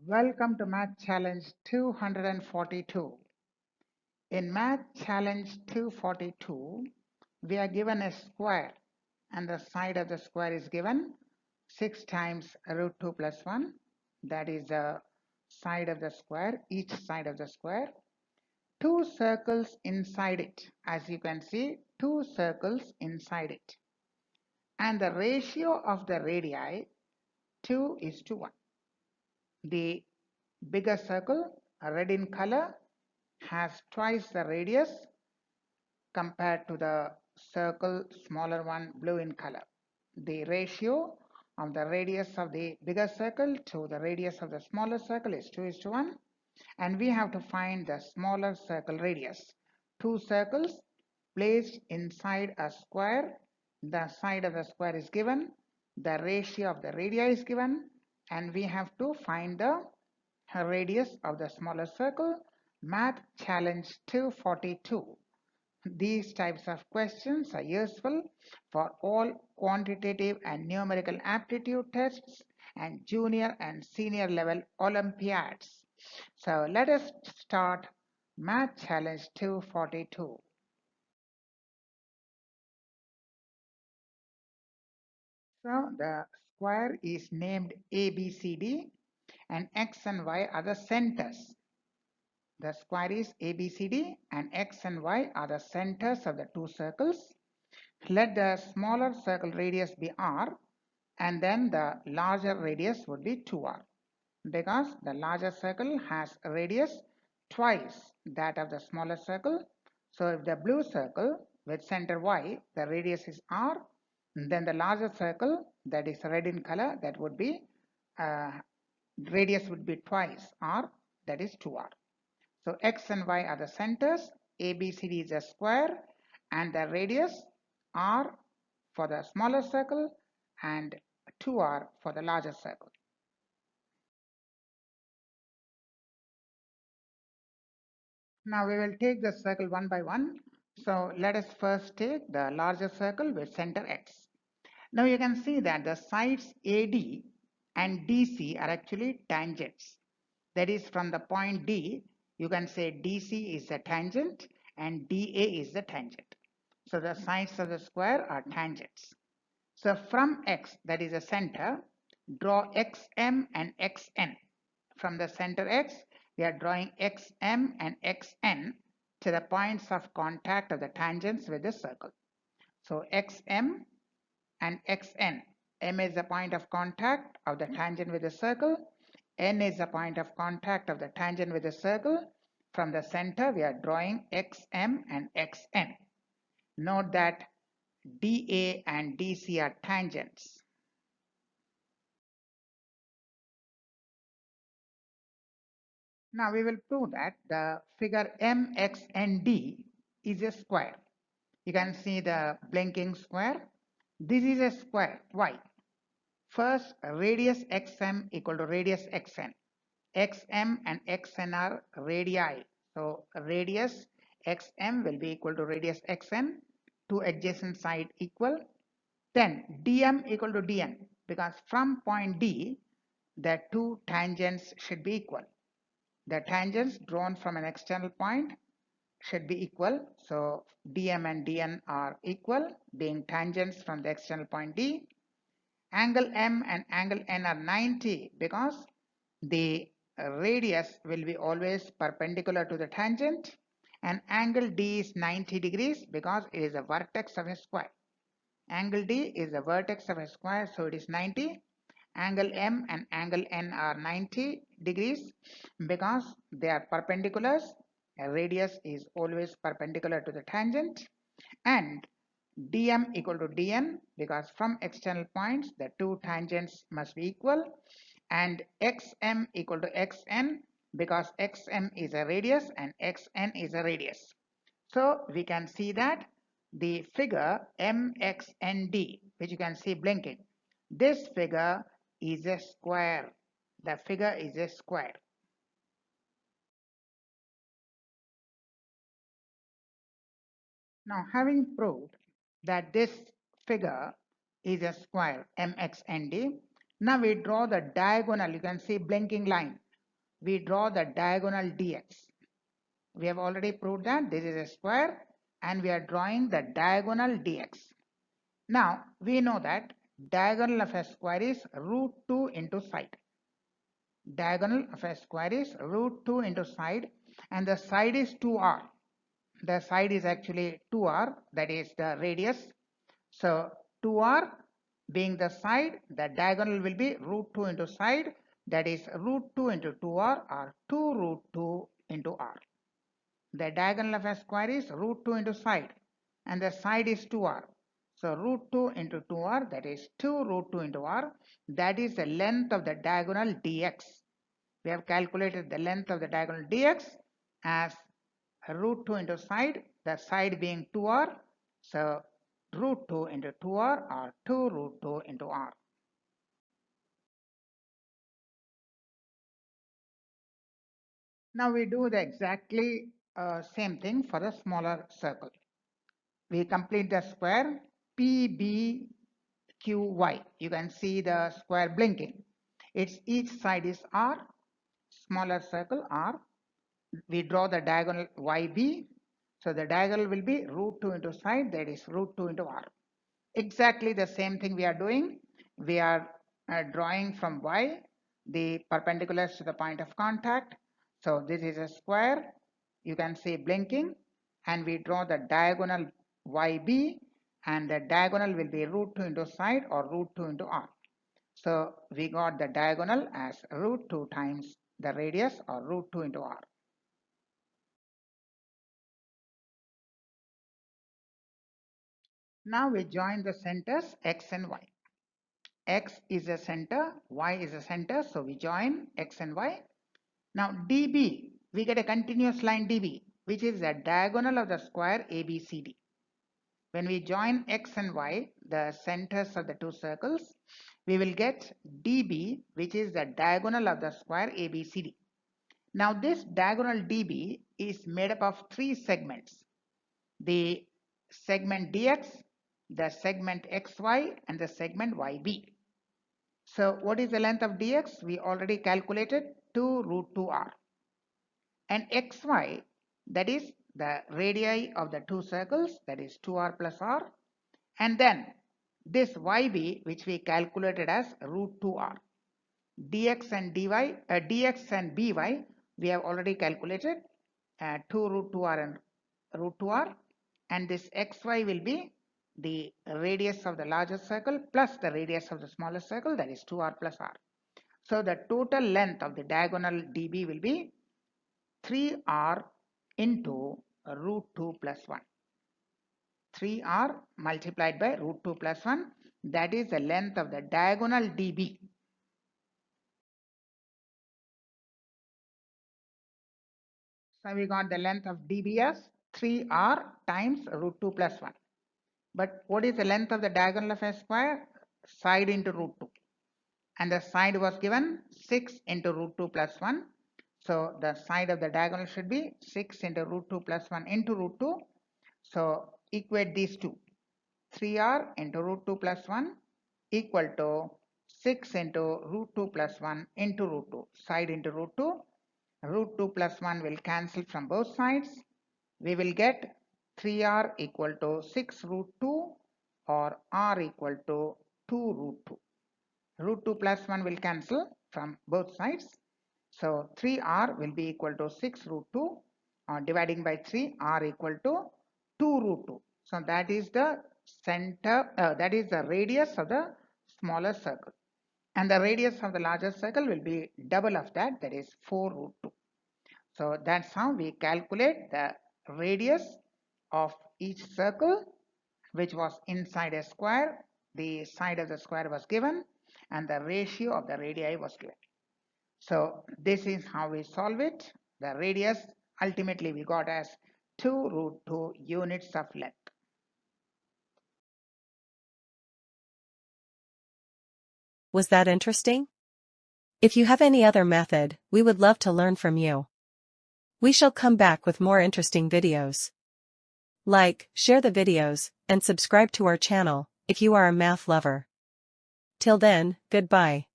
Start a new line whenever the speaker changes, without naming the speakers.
Welcome to Math Challenge 242. In Math Challenge 242, we are given a square and the side of the square is given 6 times root 2 plus 1. That is the side of the square, each side of the square. Two circles inside it. As you can see, two circles inside it. And the ratio of the radii 2:1. The bigger circle, red in color, has twice the radius compared to the circle, smaller one, blue in color. The ratio of the radius of the bigger circle to the radius of the smaller circle is 2:1, and we have to find the smaller circle radius. Two circles placed inside a square, the side of the square is given, the ratio of the radii is given, and we have to find the radius of the smaller circle. Math Challenge 242. These types of questions are useful for all quantitative and numerical aptitude tests and junior and senior level Olympiads. So let us start Math Challenge 242. So the square is named ABCD and X and Y are the centers. The square is ABCD and X and Y are the centers of the two circles. Let the smaller circle radius be R and then the larger radius would be 2R because the larger circle has a radius twice that of the smaller circle. So if the blue circle with center Y, the radius is R, then the larger circle that is red in color, that would be radius would be twice R, that is 2R. So X and Y are the centers, ABCD is a square, and the radius R for the smaller circle and 2R for the larger circle. Now we will take the circle one by one. So let us first take the larger circle with center X. Now you can see that the sides AD and DC are actually tangents. That is, from the point D, you can say DC is the tangent and DA is the tangent. So the sides of the square are tangents. So from X, that is the center, draw XM and XN. From the center X, we are drawing XM and XN to the points of contact of the tangents with the circle. So XM and XN. M is the point of contact of the tangent with the circle. N is the point of contact of the tangent with the circle. From the center, we are drawing XM and XN. Note that DA and DC are tangents. Now we will prove that the figure MXND is a square. You can see the blinking square. This is a square. Why? First, radius XM equal to radius XN. XM and XN are radii. So radius XM will be equal to radius XN. Two adjacent side equal. Then DM equal to DN, because from point D, the two tangents should be equal. The tangents drawn from an external point should be equal. So DM and DN are equal, being tangents from the external point D. Angle M and angle N are 90 because the radius will be always perpendicular to the tangent, and angle D is 90 degrees because it is a vertex of a square. Angle D is the vertex of a square, so it is 90. Angle M and angle N are 90 degrees because they are perpendiculars. A radius is always perpendicular to the tangent. And dm equal to dn because from external points the two tangents must be equal, and xm equal to xn because xm is a radius and xn is a radius. So we can see that the figure mxnd, which you can see blinking, this figure is a square. The figure is a square. Now, having proved that this figure is a square mxnd, now we draw the diagonal. You can see blinking line we draw the diagonal dx. We have already proved that this is a square and we are drawing the diagonal dx. Now we know that diagonal of a square is root 2 into side. Diagonal of a square is root 2 into side, and the side is 2r. The side is actually 2r, that is the radius. So 2r being the side, the diagonal will be root 2 into side, that is root 2 into 2r, or 2 root 2 into r. The diagonal of a square is root 2 into side, and the side is 2r. So root 2 into 2r, that is 2 root 2 into r, that is the length of the diagonal dx. We have calculated the length of the diagonal dx as root 2 into side, the side being 2r. So root 2 into 2r, or 2 root 2 into r. Now we do the exactly same thing for the smaller circle. We complete the square PBQY. You can see the square blinking. Each side is r, smaller circle r. We draw the diagonal YB. So the diagonal will be root 2 into side, that is root 2 into r. Exactly the same thing we are doing. We are drawing from y the perpendiculars to the point of contact. So this is a square. You can see blinking, and we draw the diagonal YB, and the diagonal will be root 2 into side, or root 2 into r. So we got the diagonal as root 2 times the radius, or root 2 into r. Now we join the centers x and y. X is a center, y is a center, so we join x and y. Now DB, we get a continuous line DB, which is the diagonal of the square ABCD. When we join x and y, the centers of the two circles, we will get DB, which is the diagonal of the square ABCD. Now this diagonal DB is made up of three segments: the segment DX, the segment XY, and the segment YB. So what is the length of dx? We already calculated 2 root 2r. And xy, that is the radii of the two circles, that is 2r plus r. And then this yb, which we calculated as root 2r. dx and dx and by, we have already calculated 2 root 2r and root 2r. And this xy will be the radius of the larger circle plus the radius of the smaller circle, that is 2r plus r. So the total length of the diagonal dB will be 3r into root 2 plus 1. 3r multiplied by root 2 plus 1, that is the length of the diagonal dB. So we got the length of dB as 3r times root 2 plus 1. But what is the length of the diagonal of a square? Side into root 2. And the side was given 6 into root 2 plus 1. So the side of the diagonal should be 6 into root 2 plus 1 into root 2. So equate these two. 3r into root 2 plus 1 equal to 6 into root 2 plus 1 into root 2. Side into root 2. Root 2 plus 1 will cancel from both sides. We will get 3r equal to 6 root 2, or r equal to 2 root 2. Root 2 plus 1 will cancel from both sides. So 3r will be equal to 6 root 2, dividing by 3, r equal to 2 root 2. So that is the center, that is the radius of the smaller circle. And the radius of the larger circle will be double of that, that is 4 root 2. So that's how we calculate the radius of each circle, which was inside a square. The side of the square was given, and the ratio of the radii was given. So this is how we solve it. The radius ultimately we got as 2 root 2 units of length.
Was that interesting? If you have any other method, we would love to learn from you. We shall come back with more interesting videos. Like, share the videos, and subscribe to our channel if you are a math lover. Till then, goodbye.